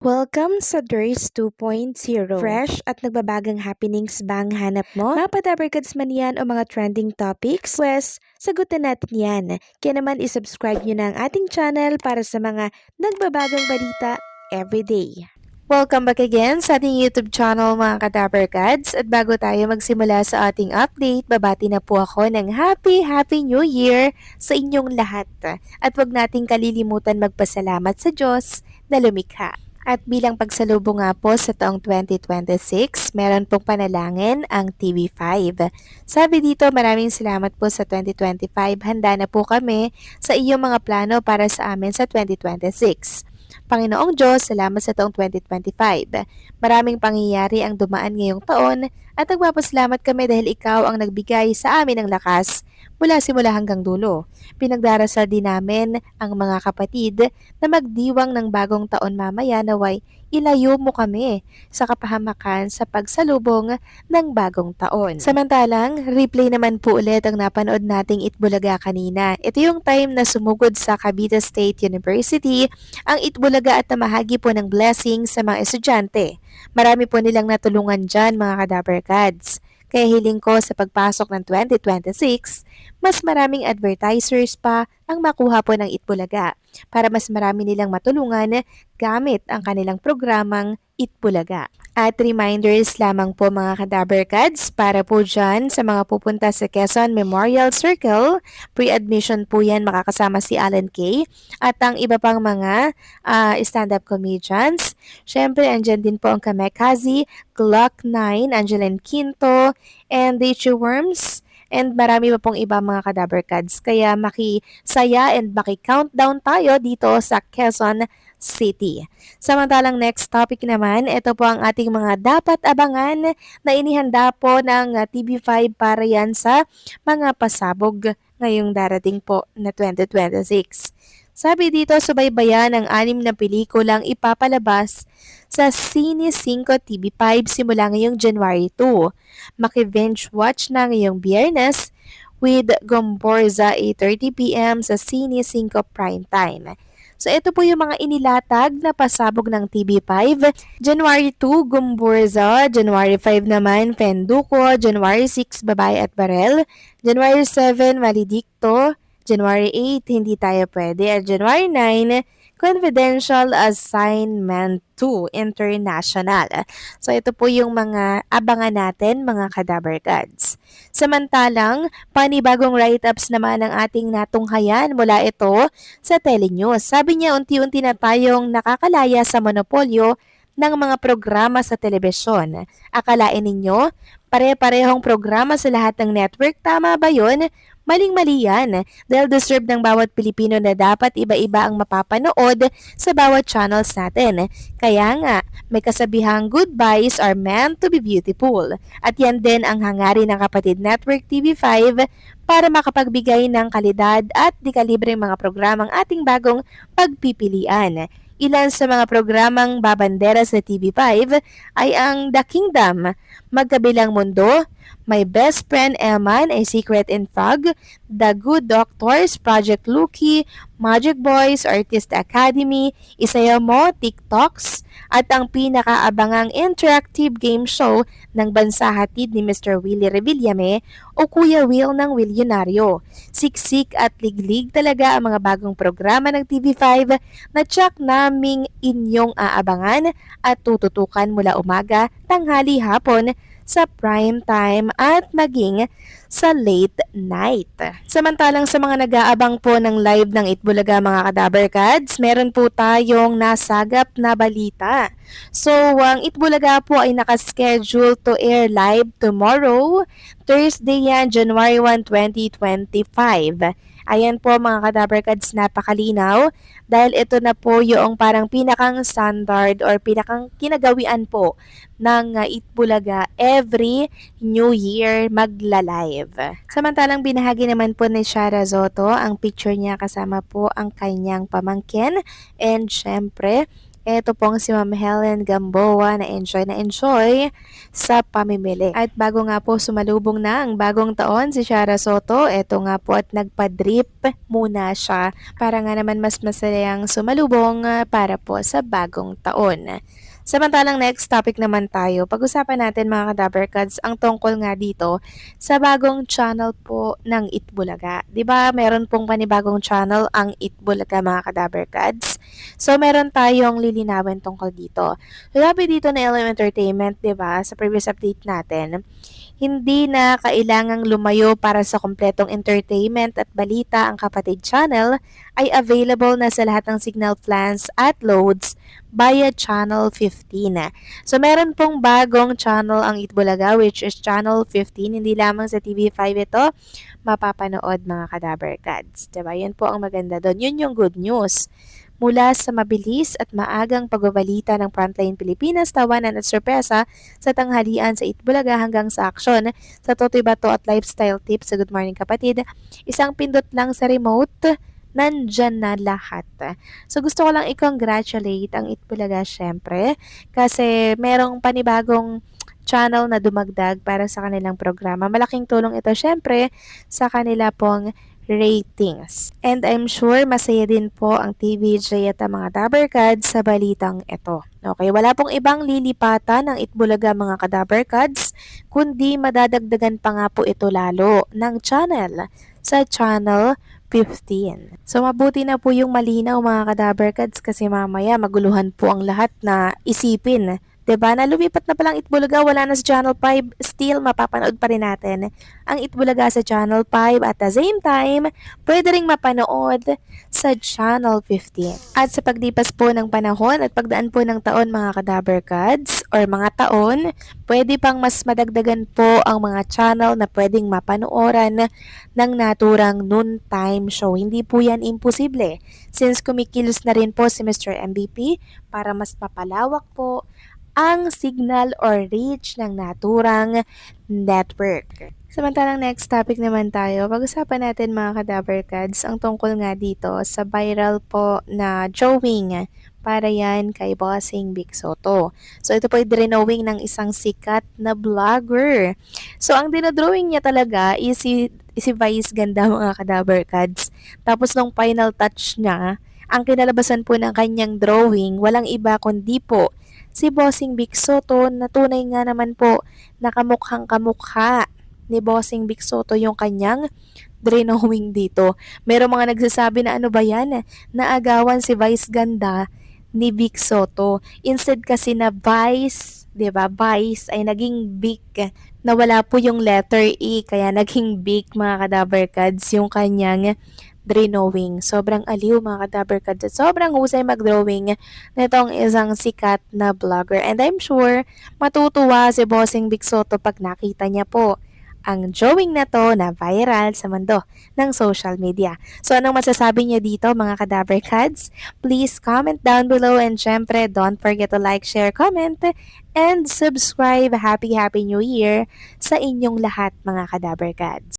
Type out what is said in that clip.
Welcome sa DRS 2.0. Fresh at nagbabagang happenings ba ang hanap mo? Mga padabarkads man yan o mga trending topics? Pwes, sagutin natin yan. Kaya naman isubscribe nyo na ang ating channel para sa mga nagbabagang balita everyday. Welcome back again sa ating YouTube channel mga kadabarkads. At bago tayo magsimula sa ating update, babati na po ako ng Happy New Year sa inyong lahat. At wag nating kalilimutan magpasalamat sa Diyos na lumikha. At bilang pagsalubong nga po sa taong 2026, meron pong panalangin ang TV5. Sabi dito, maraming salamat po sa 2025. Handa na po kami sa iyong mga plano para sa amin sa 2026. Panginoong Diyos, salamat sa taong 2025. Maraming pangyayari ang dumaan ngayong taon at nagpapasalamat kami dahil ikaw ang nagbigay sa amin ng lakas mula simula hanggang dulo. Pinagdarasal din namin ang mga kapatid na magdiwang ng bagong taon mamaya naway ilayo mo kami sa kapahamakan sa pagsalubong ng bagong taon. Samantalang, replay naman po ulit ang napanood nating Itbulaga kanina. Ito yung time na sumugod sa Cavite State University ang Itbulaga at namahagi po ng blessing sa mga estudyante. Marami po nilang natulungan dyan mga kadabarkads. Kaya hiling ko sa pagpasok ng 2026, mas maraming advertisers pa ang makuha po ng Itbulaga para mas marami nilang matulungan gamit ang kanilang programang Itbulaga. At reminders lamang po mga kadabarkads para po dyan sa mga pupunta sa Quezon Memorial Circle. Pre-admission po yan, makakasama si Alan Kay at ang iba pang mga stand-up comedians. Siyempre, andyan din po ang Kamekazi, Glock 9, Angeline Quinto, and Dachu Worms. And marami pa pong iba mga kadabarkads. Kaya makisaya and maki-countdown tayo dito sa Quezon City. Samantalang next topic naman, ito po ang ating mga dapat abangan na inihanda po ng TV5 para yan sa mga pasabog ngayong darating po na 2026. Sabi dito, subaybayan ang 6 na pelikulang ipapalabas sa Cine 5 TV5 simula ngayong January 2. Maki-binge watch na ngayong Biyernes with Gomborza 8:30 p.m. sa Cine 5 Primetime. So ito po yung mga inilatag na pasabog ng TV5. January 2, Gumburza. January 5 naman, Penduko. January 6, Babae at Barel. January 7, Maledicto. January 8, Hindi Tayo Pwede. At January 9, Confidential Assignment 2 International. So ito po yung mga abangan natin mga kadabarkads. Samantalang, panibagong write-ups naman ang ating natunghayan mula ito sa Telenews. Sabi niya unti-unti na tayong nakakalaya sa monopolyo ng mga programa sa telebisyon. Akalain ninyo, pare-parehong programa sa lahat ng network, tama ba yun? Maling-mali yan dahil deserve ng bawat Pilipino na dapat iba-iba ang mapapanood sa bawat channels natin. Kaya nga, may kasabihang goodbyes are meant to be beautiful. At yan din ang hangarin ng kapatid network TV5 para makapagbigay ng kalidad at dekalibreng mga programang ating bagong pagpipilian. Ilan sa mga programang babandera sa TV5 ay ang The Kingdom, Magkabilang Mundo, My Best Friend Elman, A Secret in Fog, The Good Doctors, Project Lucky, Magic Boys, Artist Academy, Isayaw Mo, TikToks, at ang pinakaabangang interactive game show ng bansa hatid ni Mr. Willie Revillame o Kuya Will ng Willionario. Siksik at liglig talaga ang mga bagong programa ng TV5 na tsak naming inyong aabangan at tututukan mula umaga, tanghali, hapon sa prime time at maging sa late night. Samantalang sa mga nag-aabang po ng live ng Itbulaga mga kadabarkads, meron po tayong nasagap na balita. So, ang Itbulaga po ay nakaschedule to air live tomorrow, Thursday yan, January 1, 2025. Ayan po mga kadabarkads, napakalinaw dahil ito na po yung parang pinakang standard or pinakang kinagawian po ng Itbulaga every New Year magla-live. Samantalang binahagi naman po ni Shara Zoto ang picture niya kasama po ang kanyang pamangkin and syempre Eto pong si Ma'am Helen Gamboa na enjoy sa pamimili. At bago nga po sumalubong na ang bagong taon si Shara Soto, eto nga po at nagpa-drip muna siya para nga naman mas masayang sumalubong para po sa bagong taon. Samantalang next topic naman tayo, pag-usapan natin mga Kadaberkads ang tungkol nga dito sa bagong channel po ng Itbulaga. 'Di ba meron pong panibagong channel ang Itbulaga mga Kadaberkads? So meron tayong lilinawin tungkol dito. Sabi dito na LM Entertainment, 'di ba, sa previous update natin, hindi na kailangang lumayo para sa kumpletong entertainment at balita. Ang kapatid channel ay available na sa lahat ng signal plans at loads via Channel 15. So meron pong bagong channel ang Itbulaga which is Channel 15. Hindi lamang sa TV5 ito mapapanood mga Kadaberkads. Diba? Yan po ang maganda doon. Yun yung good news. Mula sa mabilis at maagang pagbabalita ng Frontline Pilipinas, tawanan at sorpresa sa tanghalian sa Itbulaga hanggang sa aksyon sa Totoy Bato at lifestyle tips sa Good Morning Kapatid, isang pindot lang sa remote, nandyan na lahat. So gusto ko lang i-congratulate ang Itbulaga syempre kasi merong panibagong channel na dumagdag para sa kanilang programa. Malaking tulong ito syempre sa kanila pong ratings. And I'm sure masaya din po ang TVJ at ang mga Dabarkads sa balitang ito. Okay, wala pong ibang lilipatan ng Itbulaga mga Kadabarkads, kundi madadagdagan pa nga po ito lalo ng channel sa Channel 15. So mabuti na po yung malinaw mga Kadabarkads kasi mamaya maguluhan po ang lahat na isipin. Diba? Na lumipat na palang Itbulaga, wala na sa Channel 5, still mapapanood pa rin natin ang Itbulaga sa Channel 5 at the same time, pwede ring mapanood sa Channel 15. At sa paglipas po ng panahon at pagdaan po ng taon mga Kadaberkads or mga taon, pwede pang mas madagdagan po ang mga channel na pwedeng mapanooran ng naturang noontime show. Hindi po yan imposible since kumikilos na rin po si Mr. MVP para mas mapalawak po ang signal or reach ng naturang network. Samantalang next topic naman tayo, pag-usapan natin mga Kadaberkads ang tungkol nga dito sa viral po na drawing para yan kay Bossing Big Soto. So ito po ay drawing ng isang sikat na vlogger. So ang dinodrawing niya talaga is si Vice Ganda mga Kadaberkads. Tapos nung final touch niya, ang kinalabasan po ng kanyang drawing, walang iba kundi po si Bossing Big Soto na tunay nga naman po nakamukhang kamukha ni Bossing Big Soto yung kanyang drawing dito. Merong mga nagsasabi na ano ba yan? Naagawan si Vice Ganda ni Big Soto. Instead kasi na Vice, 'di ba? Vice ay naging Big na wala po yung letter E kaya naging Big mga Kadaberkads yung kanyang drawing. Sobrang aliw mga Kadaberkads at sobrang husay mag-drawing nitong isang sikat na vlogger. And I'm sure matutuwa si Bossing Big Soto pag nakita niya po ang drawing na to na viral sa mundo ng social media. So anong masasabi niyo dito mga Kadaberkads? Please comment down below and syempre don't forget to like, share, comment, and subscribe. Happy New Year sa inyong lahat mga Kadaberkads.